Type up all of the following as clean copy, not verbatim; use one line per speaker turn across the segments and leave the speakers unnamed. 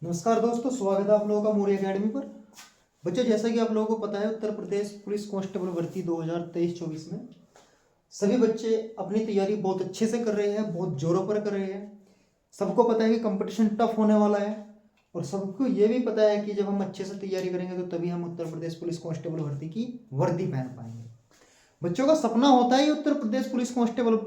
नमस्कार दोस्तों, स्वागत है आप लोगों का मोरी एकेडमी पर। बच्चों, जैसा कि आप लोगों को पता है, उत्तर प्रदेश पुलिस कांस्टेबल भर्ती 2023-24 में सभी बच्चे अपनी तैयारी बहुत अच्छे से कर रहे हैं, बहुत जोरों पर कर रहे हैं। सबको पता है कि कंपटीशन टफ होने वाला है और सबको ये भी पता है कि जब हम अच्छे से तैयारी करेंगे तो तभी हम उत्तर प्रदेश पुलिस कांस्टेबल भर्ती की वर्दी पहन पाएंगे। बच्चों का सपना होता है उत्तर प्रदेश पुलिस कांस्टेबल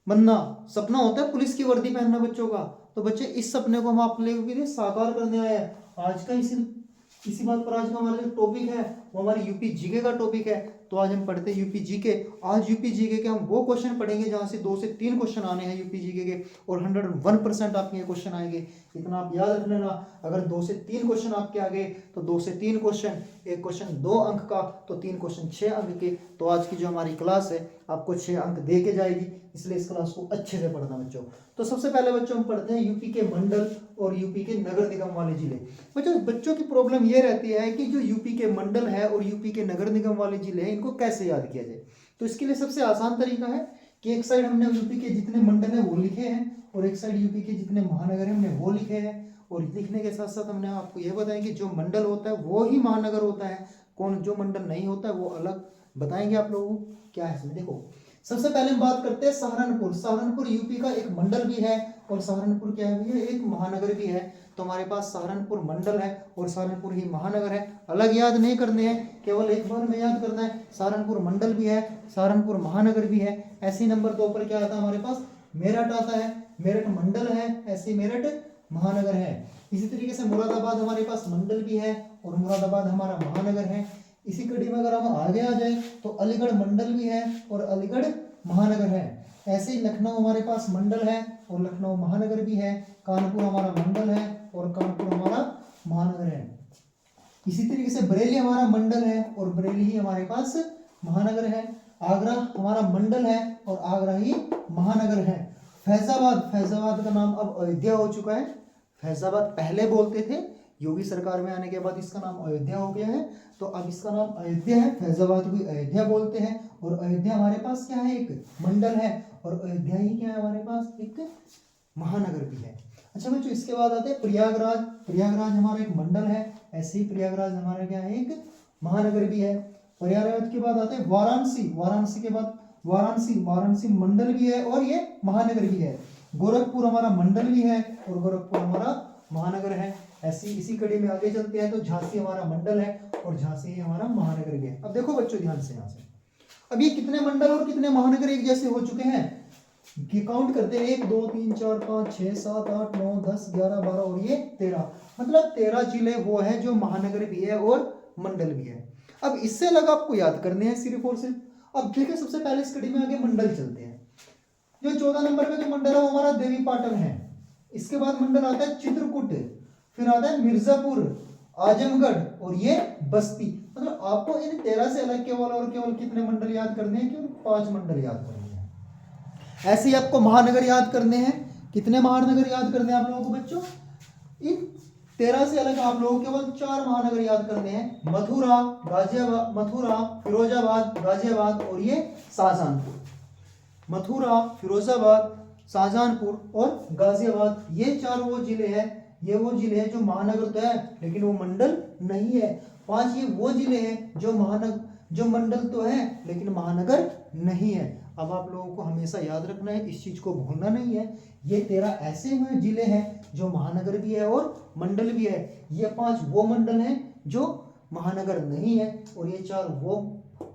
बनना, सपना होता है पुलिस की वर्दी पहनना बच्चों का। तो बच्चे, इस सपने को हम आप लोगों के लिए साकार करने आए हैं। आज का इसी बात पर आज का हमारा जो टॉपिक है वो हमारी यूपी जीके का टॉपिक है। तो आज हम पढ़ते हैं यूपी जीके। आज यूपी जीके के हम वो क्वेश्चन पढ़ेंगे जहां से 2 से 3 क्वेश्चन आने हैं यूपी जीके के, और 101% आपके ये क्वेश्चन आएंगे। इतना आप याद रख लेना, अगर 2 से 3 क्वेश्चन आपके आ गए तो 2 से 3 क्वेश्चन, एक क्वेश्चन 2 अंक का तो 3 क्वेश्चन 6 अंक के। तो आज की जो हमारी क्लास है आपको 6 अंक दे के जाएगी, इसलिए इस क्लास को अच्छे से पढ़ना बच्चों। तो सबसे पहले बच्चों हम पढ़ते हैं यूपी के मंडल और यूपी के नगर निगम वाले जिले। बच्चों की प्रॉब्लम ये रहती है कि जो यूपी के मंडल है और यूपी के नगर निगम वाले जिले हैं, इनको कैसे याद किया जाए। तो इसके लिए सबसे आसान तरीका है कि एक साइड हमने यूपी के जितने मंडल है वो लिखे हैं और एक साइड यूपी के जितने महानगर है हमने वो लिखे हैं। और लिखने के साथ साथ हमने आपको यह बताया कि जो मंडल होता है वो ही महानगर होता है, कौन जो मंडल नहीं होता है वो अलग बताएंगे आप लोगों को। क्या है इसमें, देखो सबसे पहले हम बात करते हैं सहारनपुर। सहारनपुर यूपी का एक मंडल भी है और सहारनपुर क्या है, एक महानगर भी है। तो हमारे पास सहारनपुर मंडल है और सहारनपुर ही महानगर है। अलग याद नहीं करने हैं, केवल एक बार में याद करना है। सहारनपुर मंडल भी है, सहारनपुर महानगर भी है। ऐसे नंबर 2 पर क्या आता है हमारे पास, मेरठ आता है। मेरठ मंडल है, ऐसे मेरठ महानगर है। इसी तरीके से मुरादाबाद हमारे पास मंडल भी है और मुरादाबाद हमारा महानगर है। इसी कड़ी में अगर हम आगे आ जाए तो अलीगढ़ मंडल भी है और अलीगढ़ महानगर है। ऐसे ही लखनऊ हमारे पास मंडल है और लखनऊ महानगर भी है। कानपुर हमारा मंडल है और कानपुर हमारा महानगर है। इसी तरीके से बरेली हमारा मंडल है और बरेली ही हमारे पास महानगर है। आगरा हमारा मंडल है और आगरा ही महानगर है। फैजाबाद का नाम अब अयोध्या हो चुका है। फैजाबाद पहले बोलते थे, योगी सरकार में आने के बाद इसका नाम अयोध्या हो गया है। तो अब इसका नाम अयोध्या है, फैजाबाद को अयोध्या बोलते हैं। और अयोध्या हमारे पास क्या है, एक मंडल है और अयोध्या ही क्या है हमारे पास, एक महानगर भी है। अच्छा बच्चों, इसके बाद आते हैं प्रयागराज। प्रयागराज हमारा एक मंडल है, ऐसे ही प्रयागराज हमारा क्या है, एक महानगर भी है। प्रयागराज के बाद आते हैं वाराणसी। वाराणसी के बाद वाराणसी मंडल भी है और ये महानगर भी है। गोरखपुर हमारा मंडल भी है और गोरखपुर हमारा महानगर है। ऐसी इसी कड़ी में आगे चलते हैं तो झांसी हमारा मंडल है और झांसी हमारा महानगर भी है। अब देखो बच्चों ध्यान से, यहाँ से अब ये कितने मंडल और कितने महानगर एक जैसे हो चुके हैं कि काउंट करते हैं, 1 2 3 4 5 6 7 8 9 10 11 12 और ये 13, मतलब 13 जिले वो है जो महानगर भी है और मंडल भी है। अब इससे अलग आपको याद करने हैं सिर्फ और सिर्फ। अब देखिए सबसे पहले इस कड़ी में आगे मंडल चलते हैं। जो 14 नंबर पे जो मंडल है वो हमारा देवी पाटन है। इसके बाद मंडल आता है चित्रकूट, फिर आता है मिर्जापुर, आजमगढ़ और ये बस्ती। मतलब आपको इन 13 से अलग केवल और केवल कितने मंडल याद करने हैं, केवल 5 मंडल याद करने हैं। ऐसे ही आपको महानगर याद करने हैं। कितने महानगर याद करने हैं आप लोगों को बच्चों, इन 13 से अलग आप लोगों को केवल 4 महानगर याद करने हैं। मथुरा, फिरोजाबाद, गाजियाबाद और ये शाहजहानपुर। मथुरा, फिरोजाबाद, शाहजहानपुर और गाजियाबाद, ये 4 वो जिले हैं, ये वो जिले हैं जो महानगर तो है लेकिन वो मंडल नहीं है। 5 ये वो जिले हैं जो मंडल तो है लेकिन महानगर नहीं है। अब आप लोगों को हमेशा याद रखना है, इस चीज को भूलना नहीं है। ये 13 ऐसे हुए जिले हैं जो महानगर भी है और मंडल भी है। ये 5 वो मंडल हैं जो महानगर नहीं है और ये 4 वो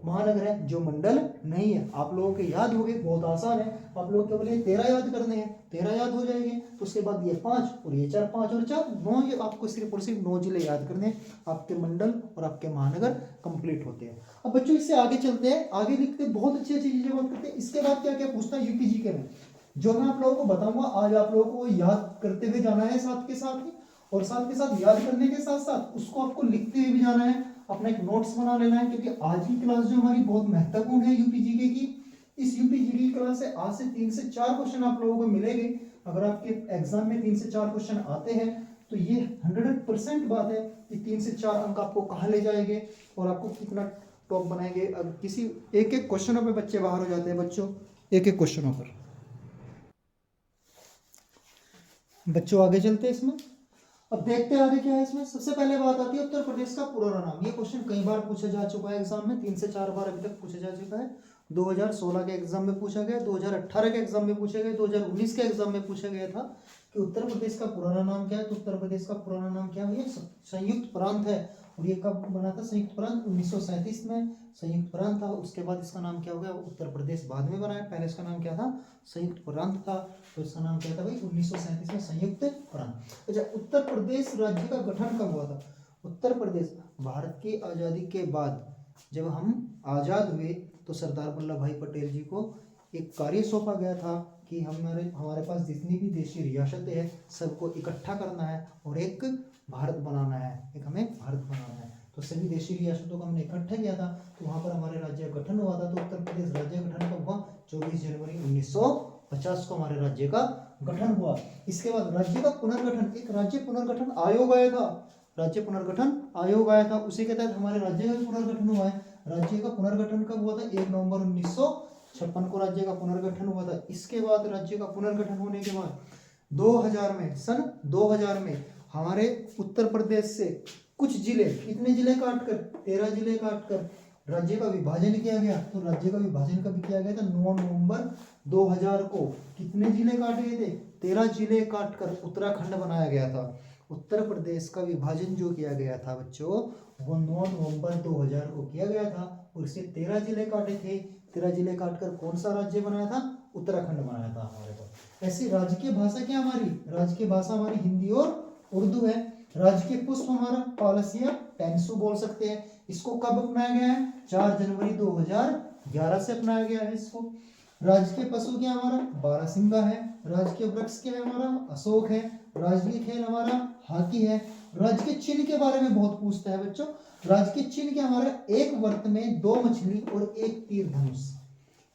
महानगर है जो मंडल नहीं है। आप लोगों के याद हो गए, बहुत आसान है। आप लोग केवल ये 13 याद करने हैं, 13 याद हो जाएंगे। तो उसके बाद ये 5 और ये 4, 5 और 4 9, ये आपको सिर्फ और सिर्फ 9 जिले याद करने हैं। आपके मंडल और आपके महानगर कंप्लीट होते हैं। अब बच्चों इससे आगे चलते हैं, आगे लिखते हैं, बहुत अच्छी अच्छी चीजें बात करते हैं। इसके बाद क्या क्या पूछता है यूपी जीके में, जो मैं आप लोगों को बताऊंगा आज आप लोगों को याद करते हुए जाना है साथ के साथ ही, और साथ के साथ याद करने के साथ साथ उसको आपको लिखते हुए भी जाना है, अपना एक नोट्स बना लेना है। क्योंकि आज की क्लास जो हमारी बहुत महत्वपूर्ण है यूपी जीके की, इस यूपी जीके की क्लास से आज से 3 से 4 क्वेश्चन आप लोगों को मिलेंगे। अगर आपके एग्जाम में 3 से 4 क्वेश्चन आते हैं तो ये 100% बात है कि 3 से 4 अंक आपको कहाँ ले जाएंगे और आपको कितना टॉप बनाएंगे। अब किसी एक एक क्वेश्चनों पे बच्चे बाहर हो जाते हैं बच्चों, एक एक क्वेश्चनों पर। बच्चों आगे चलते हैं इसमें। अब देखते हैं आगे क्या है इसमें। सबसे पहले बात आती है उत्तर प्रदेश का पुराना नाम। ये क्वेश्चन कई बार पूछा जा चुका है एग्जाम में, 3 से 4 बार अभी तक पूछा जा चुका है। 2016 के एग्जाम में पूछा गया, 2018 के एग्जाम में पूछा गया, 2019 के एग्जाम में पूछा गया था कि उत्तर प्रदेश का पुराना नाम क्या है। तो उत्तर प्रदेश का पुराना नाम क्या है, संयुक्त प्रांत है। और ये कब बना था संयुक्त प्रांत, 1937 में संयुक्त प्रांत था। उसके बाद इसका नाम क्या हो गया, उत्तर प्रदेश बाद में बना है, पहले इसका नाम क्या था, संयुक्त प्रांत था। तो इसका नाम क्या था भाई, 1937 में संयुक्त प्रांत। अच्छा, उत्तर प्रदेश राज्य का गठन कब हुआ था। उत्तर प्रदेश भारत की आज़ादी के बाद जब हम आज़ाद हुए तो सरदार वल्लभ भाई पटेल जी को एक कार्य सौंपा गया था कि हमारे पास जितनी भी देशी रियासतें हैं सबको इकट्ठा करना है और एक भारत बनाना है, एक हमें भारत बनाना है। तो सभी देशी रियासतों को हमने इकट्ठा किया था, तो वहाँ पर हमारे राज्य का गठन हुआ था। तो उत्तर प्रदेश राज्य गठन कब हुआ, 24 जनवरी 1950 को हमारे राज्य का गठन हुआ। इसके बाद राज्य का पुनर्गठन, एक राज्य पुनर्गठन आयोग आया था, राज्य पुनर्गठन आयोग आया था, उसी के तहत हमारे राज्य का पुनर्गठन हुआ है। राज्य का पुनर्गठन कब हुआ था, 1 नवंबर 1956 को राज्य का पुनर्गठन हुआ था। इसके बाद राज्य का पुनर्गठन होने के बाद 2000 में, सन 2000 में हमारे उत्तर प्रदेश से कुछ जिले, कितने जिले काटकर, 13 जिले काटकर राज्य का विभाजन किया गया। तो राज्य का विभाजन कब किया गया था, 9 नवंबर 2000 को। कितने जिले काटे गए थे, 13 जिले काटकर उत्तराखंड बनाया गया था। उत्तर प्रदेश का विभाजन जो किया गया था बच्चों, वो 9 नवंबर 2000 को किया गया था और इसे 13 जिले काटे थे। 13 जिले काटकर कौन सा राज्य बनाया था, उत्तराखंड बनाया था हमारे पास। ऐसी राजकीय भाषा क्या हमारी, राजकीय भाषा हमारी हिंदी और उर्दू है। राजकीय पुष्प हमारा पालसिया टेंसु बोल सकते हैं। इसको कब अपनाया गया है, 4 जनवरी 2011 से अपनाया गया है इसको। राजकीय पशु क्या हमारा, बारहसिंगा है। राजकीय वृक्ष क्या है हमारा, अशोक है। राजकीय खेल हमारा हॉकी है। राजकीय चिन्ह के बारे में बहुत पूछता है बच्चों। राजकीय चिन्ह क्या हमारा, एक वर्त में 2 मछली और 1 तीर धनुष।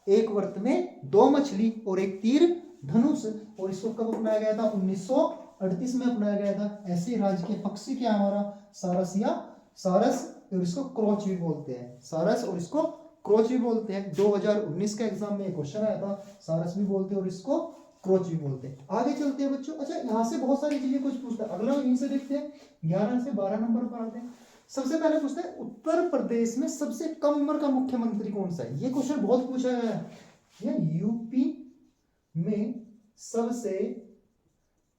एक वर्त में 2 मछली और 1 तीर धनुष। और इसको कब अपनाया गया था, 1938 में अपनाया गया था। ऐसे राजकीय पक्षी क्या हमारा, सारस या सारस, और इसको क्रोच भी बोलते हैं, सारस और इसको क्रोच भी बोलते हैं। 2019 के एग्जाम में क्वेश्चन आया था, सारस भी बोलते हैं और इसको क्रोच भी बोलते हैं। आगे चलते हैं बच्चों। अच्छा, यहाँ से बहुत सारी चीजें कुछ पूछता है, अगला यहीं से देखते हैं, 11 से 12 नंबर पर आते हैं। सबसे पहले पूछता है उत्तर प्रदेश में सबसे कम उम्र का मुख्यमंत्री कौन सा है। ये क्वेश्चन बहुत पूछा गया है। ये यूपी में सबसे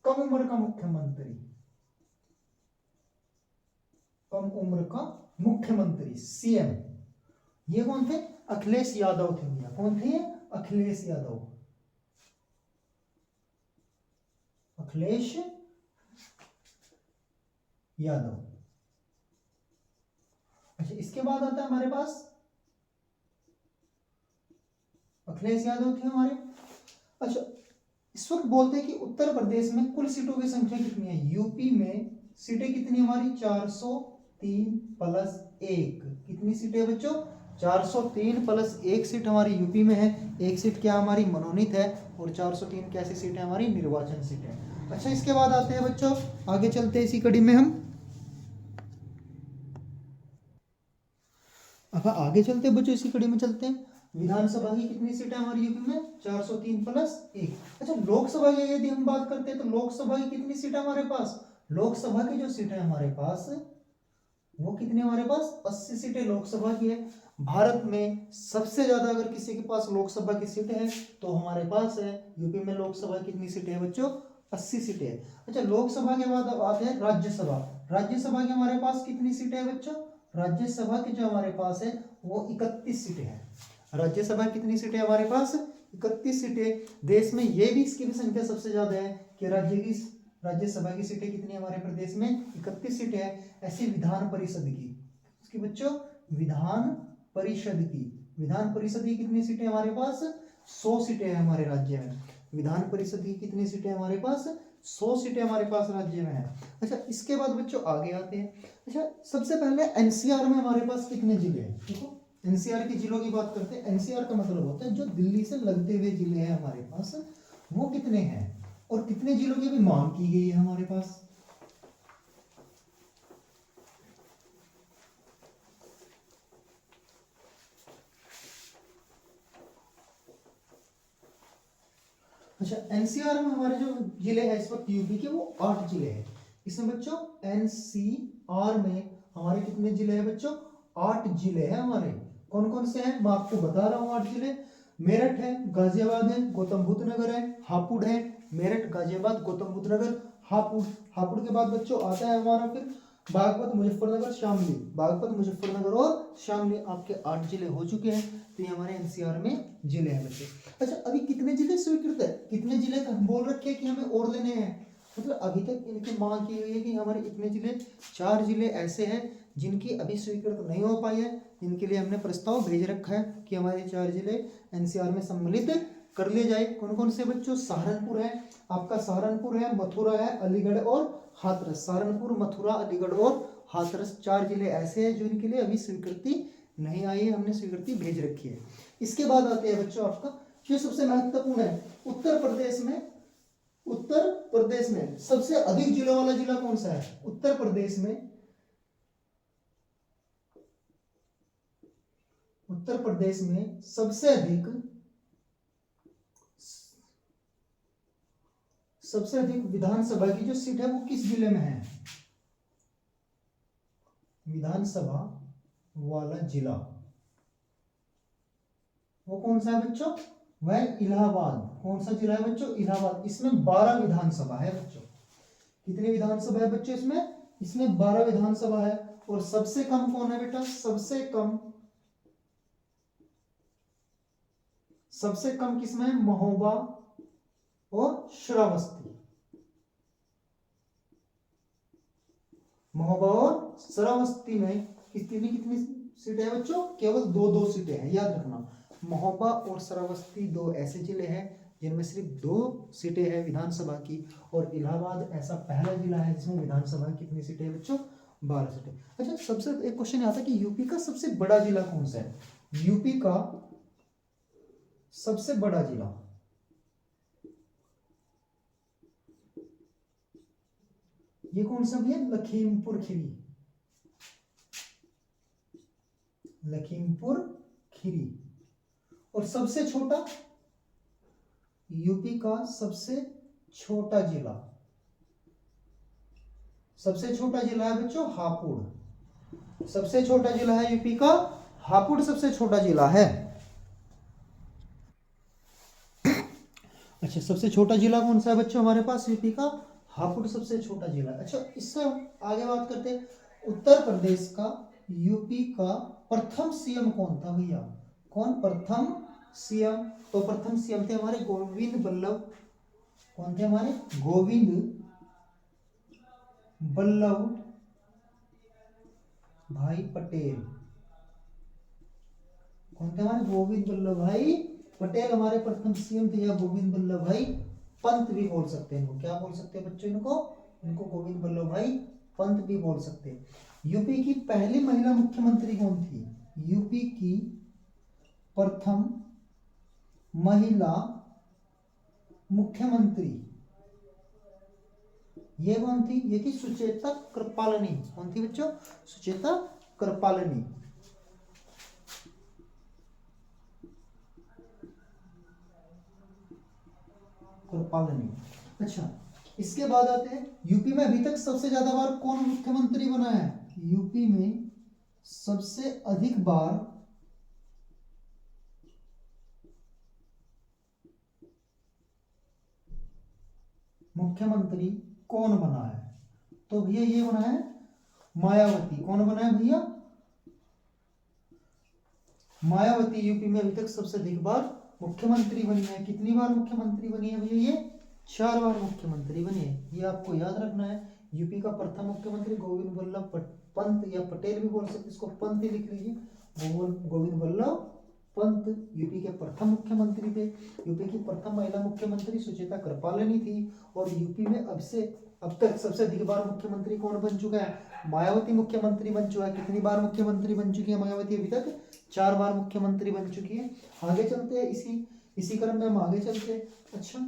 कम उम्र का मुख्यमंत्री, कम उम्र का मुख्यमंत्री सीएम, ये कौन थे, अखिलेश यादव थे भैया। कौन थे, अखिलेश यादव, अखिलेश यादव। अच्छा, इसके बाद आता है हमारे पास, अखिलेश यादव थे हमारे। अच्छा, इस वक्त बोलते हैं कि उत्तर प्रदेश में कुल सीटों की संख्या कितनी है। यूपी में सीटें कितनी हमारी, 403 प्लस 1। कितनी सीटें बच्चों, 403 प्लस 1 सीट हमारी यूपी में है। एक सीट क्या हमारी मनोनीत है और 403 कैसी सीट है हमारी, निर्वाचन सीट है। अच्छा, इसके बाद आते हैं बच्चों, आगे चलते हैं इसी कड़ी में हम। अब आगे चलते हैं बच्चों, इसी कड़ी में चलते हैं। विधानसभा की कितनी सीटें हमारी यूपी में, 403 प्लस 1। अच्छा, लोकसभा की यदि हम बात करते हैं तो लोकसभा की कितनी सीटें हमारे पास, लोकसभा की जो सीटें हमारे पास वो कितनी हमारे पास, 80 सीटें लोकसभा की है। भारत में सबसे ज्यादा अगर किसी के पास लोकसभा की सीटें हैं तो हमारे पास है। यूपी में लोकसभा कितनी सीटें हैं बच्चों, 80 सीटें हैं। अच्छा, लोकसभा के बाद अब आते हैं राज्यसभा। राज्यसभा की हमारे पास कितनी सीटें हैं बच्चों, राज्यसभा की जो हमारे पास है वो 31 सीटें हैं। राज्यसभा कितनी सीटें हमारे पास, 31 सीटें। देश में ये भी, इसकी भी संख्या सबसे ज्यादा है कि राज्यसभा की सीटें कितनी हमारे प्रदेश में, 31 सीटें हैं। ऐसी विधान परिषद की, उसकी बच्चों विधान परिषद की, विधान परिषद की कितनी सीटें हमारे पास, 100 सीटें हैं हमारे राज्य में। विधान परिषद की कितनी सीटें हमारे पास, 100 सीटें हमारे पास राज्य में है। अच्छा, इसके बाद बच्चों आगे आते हैं। अच्छा, सबसे पहले एनसीआर में हमारे पास कितने जिले हैं, देखो एनसीआर के जिलों की बात करते हैं। एनसीआर का मतलब होता है जो दिल्ली से लगते हुए जिले हैं हमारे पास, वो कितने हैं और कितने जिलों की भी मांग की गई है हमारे पास। अच्छा, एनसीआर में हमारे जो जिले हैं इस वक्त यूपी के वो 8 जिले हैं। इसमें बच्चों एनसीआर में हमारे कितने जिले हैं बच्चों? 8 जिले हैं हमारे। कौन कौन से हैं मैं आपको बता रहा हूँ। 8 जिले मेरठ है, गाजियाबाद है, गौतम बुद्ध नगर है, हापुड़ है। मेरठ, गाजियाबाद, गौतम बुद्ध नगर, हापुड़। हापुड़ के बाद बच्चों आता है हमारा फिर बागपत, मुजफ्फरनगर, शामली। बागपत, मुजफ्फरनगर और शामली आपके 8 जिले हो चुके हैं। तो ये हमारे एनसीआर में जिले हैं बच्चे। अच्छा, अभी कितने जिले स्वीकृत है? कितने जिले का बोल रखे हैं कि हमें और लेने हैं? मतलब अभी तक इनकी मांग की हुई है कि हमारे इतने जिले, 4 जिले ऐसे हैं जिनकी अभी स्वीकृत नहीं हो पाई है। इनके लिए हमने प्रस्ताव भेज रखा है कि हमारे 4 जिले एनसीआर में सम्मिलित कर लिए जाए। कौन कौन से बच्चों? सहारनपुर है आपका, सहारनपुर है, मथुरा है, अलीगढ़ और हाथरस। सहारनपुर, मथुरा, अलीगढ़ और हाथरस 4 जिले ऐसे हैं जो इनके लिए अभी स्वीकृति नहीं आई है, हमने स्वीकृति भेज रखी है। इसके बाद आते हैं बच्चों आपका जो सबसे महत्वपूर्ण है, उत्तर प्रदेश में। उत्तर प्रदेश में सबसे अधिक जिलों वाला जिला कौन सा है? उत्तर प्रदेश में, उत्तर प्रदेश में सबसे अधिक विधानसभा की जो सीट है वो किस जिले में है? विधानसभा वाला जिला वो कौन सा है बच्चों? वह इलाहाबाद। कौन सा जिला है बच्चों? इलाहाबाद। इसमें 12 विधानसभा है बच्चों। कितनी विधानसभा है बच्चों इसमें 12 विधानसभा है। और सबसे कम कौन है बेटा? सबसे कम किसमें है? महोबा और श्रावस्ती। महोबा और श्रावस्ती में कितनी सीटें हैं बच्चों? केवल 2 सीटें हैं, याद रखना। महोबा और श्रावस्ती 2 ऐसे जिले हैं जिनमें सिर्फ 2 सीटें हैं विधानसभा की। और इलाहाबाद ऐसा पहला जिला है जिसमें विधानसभा की कितनी सीटें हैं बच्चों? 12 सीटें। अच्छा, सबसे एक क्वेश्चन आता है कि यूपी का सबसे बड़ा जिला कौन सा है? यूपी का सबसे बड़ा जिला ये कौन सा भी है? लखीमपुर खीरी। लखीमपुर खीरी। और सबसे छोटा, यूपी का सबसे छोटा जिला है बच्चों हापुड़। सबसे छोटा जिला है यूपी का हापुड़, सबसे छोटा जिला है। अच्छा, सबसे छोटा जिला कौन सा है बच्चों हमारे पास? यूपी का हापुड़ सबसे छोटा जिला। अच्छा, इससे आगे बात करते हैं। उत्तर प्रदेश का, यूपी का प्रथम सीएम कौन था भैया? कौन प्रथम सीएम? तो प्रथम सीएम थे हमारे गोविंद बल्लभ। कौन थे हमारे? गोविंद बल्लभ भाई पटेल। कौन थे हमारे? गोविंद बल्लभ भाई पटेल हमारे प्रथम सीएम थे। या गोविंद बल्लभ भाई पंत भी बोल सकते हैं इनको। क्या बोल सकते हैं बच्चों इनको गोविंद बल्लभ भाई पंत भी बोल सकते हैं। यूपी की पहली महिला मुख्यमंत्री कौन थी? यूपी की प्रथम महिला मुख्यमंत्री ये कौन थी? ये थी सुचेता कृपालनी। कौन थी बच्चों? सुचेता कृपालनी। अच्छा, इसके बाद आते हैं यूपी में अभी तक सबसे ज्यादा बार कौन मुख्यमंत्री बना है? यूपी में सबसे अधिक बार मुख्यमंत्री कौन बना है? तो भैया ये बना है मायावती। कौन बना है भैया? मायावती यूपी में अभी तक सबसे अधिक बार मुख्यमंत्री बनी है। कितनी बार मुख्यमंत्री बनी है भैया? ये 4 बार मुख्यमंत्री बनी है। ये आपको याद रखना है। यूपी का प्रथम मुख्यमंत्री गोविंद बल्लभ पंत, या पटेल भी बोल सकते, इसको पंत ही लिख लीजिए। गोविंद बल्लभ पंत यूपी के प्रथम मुख्यमंत्री थे। यूपी की प्रथम महिला मुख्यमंत्री सुचेता कृपालनी थी। और यूपी में अब तक सबसे अधिक बार मुख्यमंत्री कौन बन चुका है? मायावती मुख्यमंत्री बन चुका है। कितनी बार मुख्यमंत्री बन चुकी है मायावती? अभी तक 4 बार मुख्यमंत्री बन चुकी है। आगे चलते हैं, इसी क्रम में हम आगे चलते हैं। अच्छा,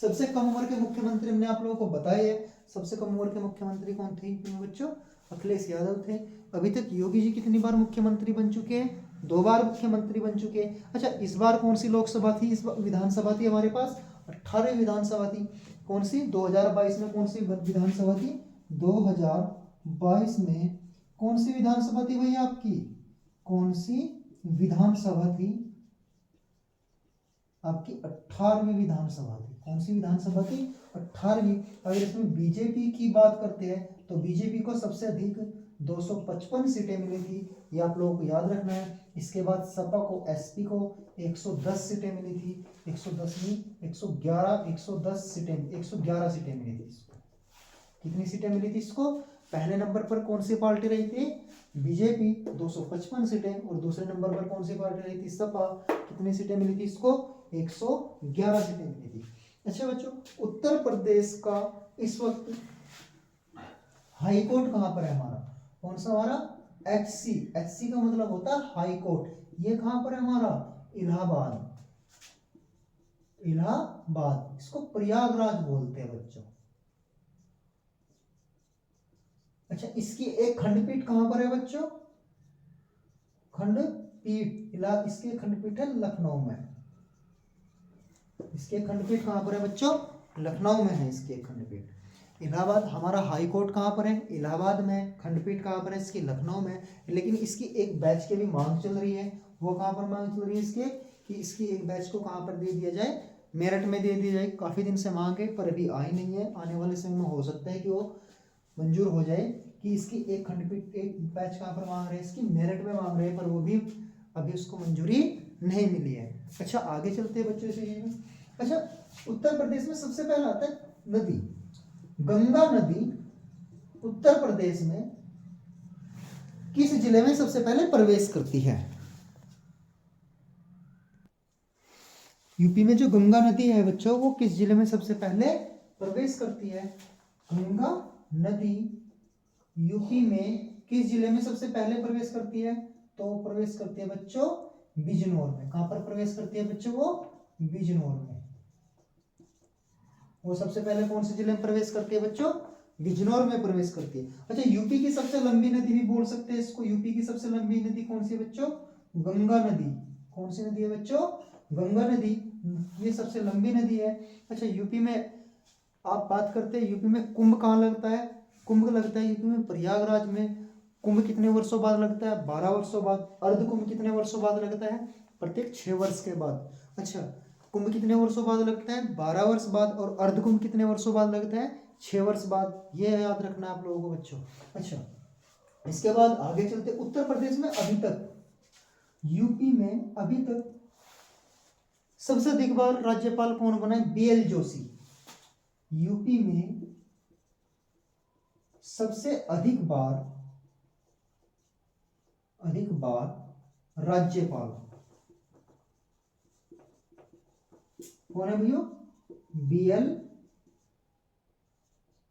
सबसे कम उम्र के मुख्यमंत्री हमने आप लोगों को बताया है। सबसे कम उम्र के मुख्यमंत्री कौन थे बच्चों? अखिलेश यादव थे। अभी तक योगी जी कितनी बार मुख्यमंत्री बन चुके हैं? 2 बार मुख्यमंत्री बन चुके हैं। अच्छा, इस बार कौन सी लोकसभा थी? इस विधानसभा थी हमारे पास 18 विधानसभा थी। कौन सी 2022 में कौन सी विधानसभा थी? 2022 में कौन सी विधानसभा थी भैया आपकी? कौन सी विधानसभा थी आपकी? 18वीं विधानसभा थी। कौन सी विधानसभा थी? 18वीं। अगर इसमें बीजेपी की बात करते हैं तो बीजेपी को सबसे अधिक 255 सीटें मिली थी, ये आप लोगों को याद रखना है। इसके बाद सपा को, एसपी को 110 सीटें मिली थी, 110 नहीं 111, 110 सीटें, 111 सीटें मिली थी इसको। कितनी सीटें मिली थी इसको? पहले नंबर पर कौन सी पार्टी रही थी? बीजेपी 255 सीटें, और दूसरे नंबर पर कौन सी पार्टी रही थी? सपा। कितनी सीटें मिली थी इसको? 111 सीटें मिली थी। अच्छा बच्चों, उत्तर प्रदेश का इस वक्त हाई कोर्ट कहां पर है हमारा? कौन सा हमारा? एचसी। एचसी का मतलब होता है हाई कोर्ट। ये कहां पर है हमारा? इलाहाबाद। इलाहाबाद, इसको प्रयागराज बोलते हैं बच्चों। अच्छा, इसकी एक खंडपीठ कहां पर है बच्चों? खंडपीठ इसकी खंडपीठ है लखनऊ में। इसके खंडपीठ कहां पर है बच्चों? लखनऊ में है इसके खंडपीठ। इलाहाबाद हमारा हाई कोर्ट कहां पर है? इलाहाबाद में। खंडपीठ कहां पर है इसकी? लखनऊ में। लेकिन इसकी एक बैच की भी मांग चल रही है। वो कहां पर मांग चल रही है इसके? कि इसकी एक बैच को कहां पर दे दिया जाए? मेरठ में दे दिया जाए। काफी दिन से मांग है पर अभी आई नहीं है। आने वाले समय में हो सकता है कि वो मंजूर हो जाए, कि इसकी एक खंडपीठ, एक बैच कहां पर मांग रहे हैं? इसकी मेरठ में मांग रहे हैं, पर वो भी अभी उसको मंजूरी नहीं मिली है। अच्छा, आगे चलते हैं बच्चों से। अच्छा, उत्तर प्रदेश में सबसे पहला आता है नदी, गंगा नदी उत्तर प्रदेश में किस जिले में सबसे पहले प्रवेश करती है? यूपी में जो गंगा नदी है बच्चों, वो किस जिले में सबसे पहले प्रवेश करती है? गंगा नदी यूपी में किस जिले में सबसे पहले प्रवेश करती है? तो प्रवेश करती है बच्चों बिजनौर में। कहां पर प्रवेश करती है बच्चों? वो बिजनौर में। वो सबसे पहले कौन से जिले में प्रवेश करती है बच्चों? बिजनौर में प्रवेश करती है। अच्छा, यूपी की सबसे लंबी नदी भी बोल सकते हैं इसको। यूपी की सबसे लंबी नदी कौन सी है बच्चों? गंगा नदी। कौन सी नदी है बच्चों? गंगा नदी। ये सबसे लंबी नदी है। अच्छा, यूपी में आप बात करते हैं, यूपी में कुंभ कहाँ लगता है? कुंभ लगता है यूपी में प्रयागराज में। कुंभ कितने वर्षों बाद लगता है? 12 वर्षों बाद। अर्ध कुंभ कितने वर्षों बाद लगता है? प्रत्येक 6 वर्ष के बाद। अच्छा, कुंभ कितने वर्षों बाद लगता है? 12 वर्ष बाद। और अर्ध कुंभ कितने वर्षों बाद लगता है? 6 वर्ष बाद। ये याद रखना आप लोगों को बच्चों। अच्छा, इसके बाद आगे चलते। उत्तर प्रदेश में अभी तक, यूपी में अभी तक सबसे अधिक बार राज्यपाल कौन बना है? बीएल जोशी। यूपी में सबसे अधिक बार राज्यपाल कौन है भैया? बीएल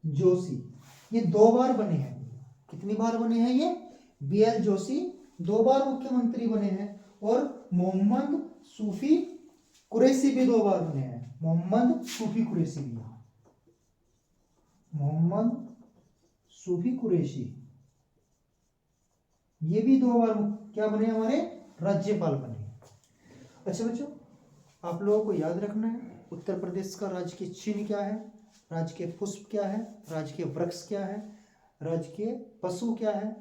जोशी। ये 2 बार बने हैं। कितनी बार बने हैं ये? बीएल जोशी 2 बार मुख्यमंत्री बने हैं। और मोहम्मद सूफी कुरैशी भी 2 बार बने हैं। मोहम्मद सूफी कुरैशी भी, मोहम्मद सूफी कुरैशी, ये भी 2 बार क्या बने? हमारे राज्यपाल बने। अच्छा बच्चों, आप लोगों को याद रखना है उत्तर प्रदेश का राजकीय चिन्ह क्या है, राजकीय पुष्प क्या है, राजकीय वृक्ष क्या है, राजकीय पशु क्या है।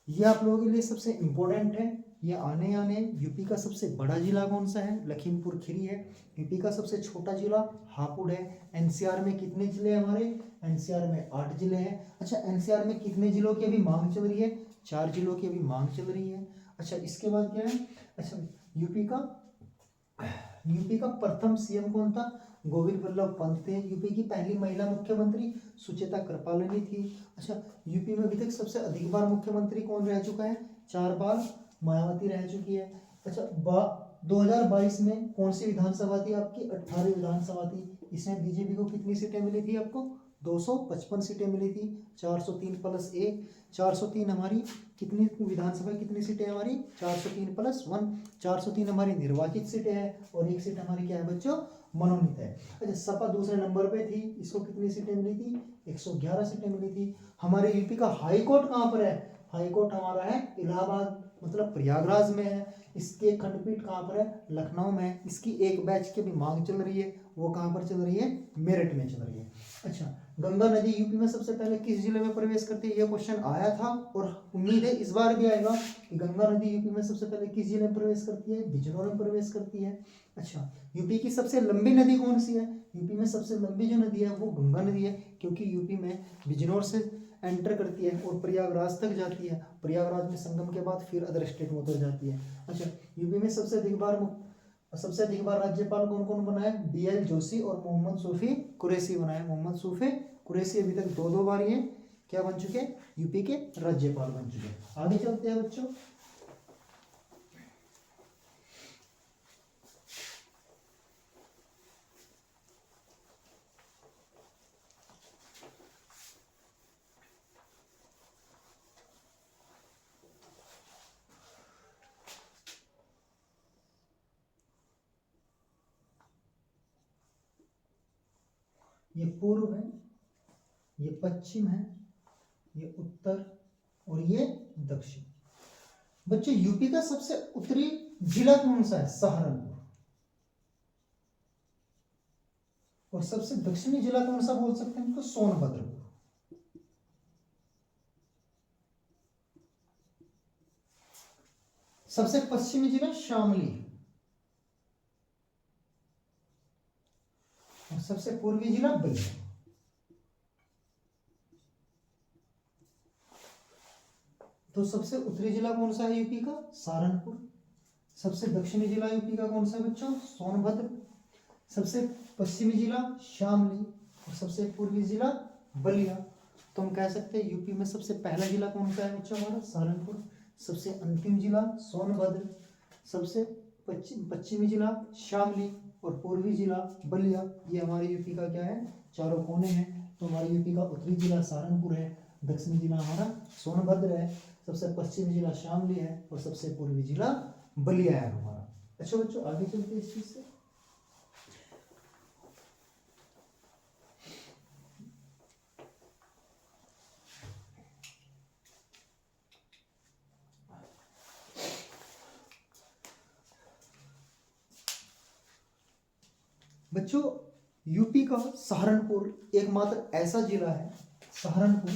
ये आप लोगों के लिए सबसे इम्पोर्टेंट है। ये आने यूपी का सबसे बड़ा जिला कौन सा है? लखीमपुर खीरी है। यूपी का सबसे छोटा जिला हापुड़ है। एनसीआर में कितने जिले हैं हमारे? एनसीआर में 8 जिले हैं। अच्छा, एनसीआर में कितने जिलों की अभी मांग चल रही है? 4 जिलों की अभी मांग चल रही है। अच्छा, इसके बाद क्या है? अच्छा, यूपी का प्रथम सीएम कौन था? गोविंद वल्लभ पंत थे। यूपी की पहली महिला मुख्यमंत्री सुचेता कृपालिनी थी। अच्छा, यूपी में अभी तक सबसे अधिक बार मुख्यमंत्री कौन रह चुका है? 4 बार मायावती रह चुकी है। अच्छा, 2022 में कौन सी विधानसभा थी आपकी? 18वीं विधानसभा थी। इसमें बीजेपी को कितनी सीटें मिली थी आपको? 255 सीटें मिली थी। 403 प्लस 1, 403 हमारी कितनी विधानसभा, कितनी सीटें हमारी? 403 प्लस 1, 403 हमारी निर्वाचित सीटें हैं। और 1 सीट हमारी क्या है बच्चों? मनोनीत है। अच्छा, सपा दूसरे नंबर पे थी। इसको कितनी सीटें मिली थी? 111 सीटें मिली थी। हमारे यूपी का हाई कोर्ट कहाँ पर है? हाई कोर्ट हमारा है इलाहाबाद, मतलब प्रयागराज में है। इसके खंडपीठ कहाँ पर है? लखनऊ में। इसकी एक बैच की भी मांग चल रही है वो कहाँ पर चल रही है, मेरठ में चल रही है। अच्छा, गंगा नदी यूपी में सबसे पहले किस जिले में प्रवेश करती है, ये क्वेश्चन आया था और उम्मीद है इस बार भी आएगा कि गंगा नदी यूपी में सबसे पहले किस जिले में प्रवेश करती है, बिजनौर में प्रवेश करती है। अच्छा, यूपी की सबसे लंबी नदी कौन सी है, यूपी में सबसे लंबी जो नदी है वो गंगा नदी है, क्योंकि यूपी में बिजनौर से एंटर करती है और प्रयागराज तक जाती है, प्रयागराज में संगम के बाद फिर अदर स्टेट में उतर जाती है। अच्छा, यूपी में सबसे अधिक बार राज्यपाल कौन कौन बना है, BL जोशी और मोहम्मद शफी कुरैशी बना है। मोहम्मद शफी कुरैशी अभी तक दो बार ये क्या बन चुके, यूपी के राज्यपाल बन चुके। आगे चलते हैं बच्चों, ये पूर्व है, ये पश्चिम है, ये उत्तर और ये दक्षिण। बच्चों यूपी का सबसे उत्तरी जिला कौन सा है, सहारनपुर, और सबसे दक्षिणी जिला कौन सा बोल सकते हैं इसको, सोनभद्र। सबसे पश्चिमी जिला शामली और सबसे पूर्वी जिला बलिया। तो सबसे उत्तरी जिला कौन सा है यूपी का, सहारनपुर। सबसे दक्षिणी जिला यूपी का कौन सा है बच्चों, सोनभद्र। सबसे पश्चिमी जिला शामली और सबसे पूर्वी जिला बलिया। तो हम कह सकते हैं यूपी में सबसे पहला जिला कौन सा है बच्चों हमारा, सहारनपुर। सबसे अंतिम जिला सोनभद्र, सबसे पश्चिमी जिला शामली और पूर्वी जिला बलिया। ये हमारे यूपी का क्या है, चारों कोने हैं। तो हमारे यूपी का उत्तरी जिला सहारनपुर है, दक्षिणी जिला हमारा सोनभद्र है, सबसे पश्चिमी जिला शामली है और सबसे पूर्वी जिला बलिया है हमारा। अच्छा बच्चों आगे चलते हैं इस चीज से। बच्चों यूपी का सहारनपुर एकमात्र ऐसा जिला है, सहारनपुर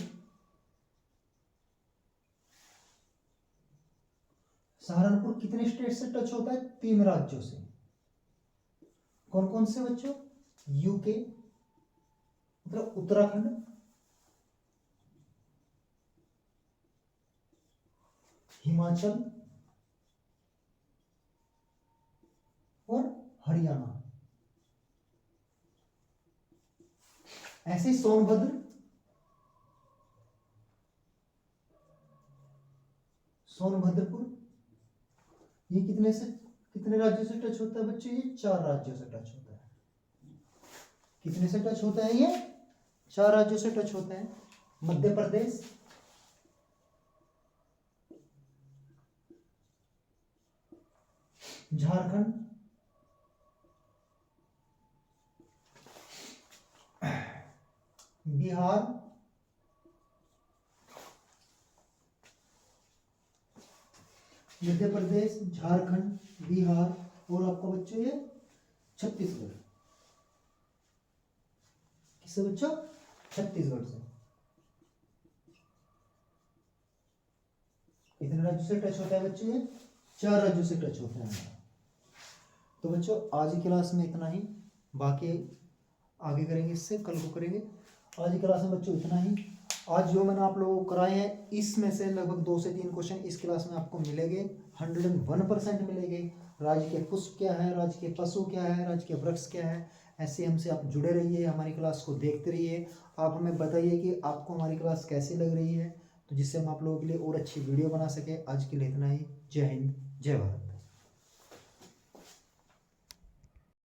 कितने स्टेट से टच होता है, 3 राज्यों से। कौन कौन से बच्चों, यूके मतलब उत्तराखंड, हिमाचल और हरियाणा। ऐसे सोनभद्र, सोनभद्रपुर, ये कितने राज्यों से टच होता है बच्चों, ये 4 राज्यों से टच होता है। कितने से टच होता है, ये 4 राज्यों से टच होता है। मध्य प्रदेश, झारखंड, बिहार, मध्य प्रदेश, झारखंड, बिहार और आपका बच्चों ये छत्तीसगढ़। किससे बच्चों, छत्तीसगढ़ से। कितने राज्यों से टच होता है बच्चों, ये 4 राज्यों से टच होता है। तो बच्चों आज की क्लास में इतना ही, बाकी आगे करेंगे, इससे कल को करेंगे। आज की क्लास में बच्चों इतना ही। आज जो मैंने आप लोगों को कराए हैं इसमें से लगभग 2 से 3 क्वेश्चन इस क्लास में आपको मिलेंगे, 101% मिलेंगे। राज्य के पुष्प क्या है, राज्य के पशु क्या है, राज्य के वृक्ष क्या है, ऐसे हमसे आप जुड़े रहिए, हमारी क्लास को देखते रहिए। आप हमें बताइए कि आपको हमारी क्लास कैसी लग रही है, तो जिससे हम आप लोगों के लिए और अच्छी वीडियो बना सके। आज के लिए इतना ही। जय हिंद, जय भारत।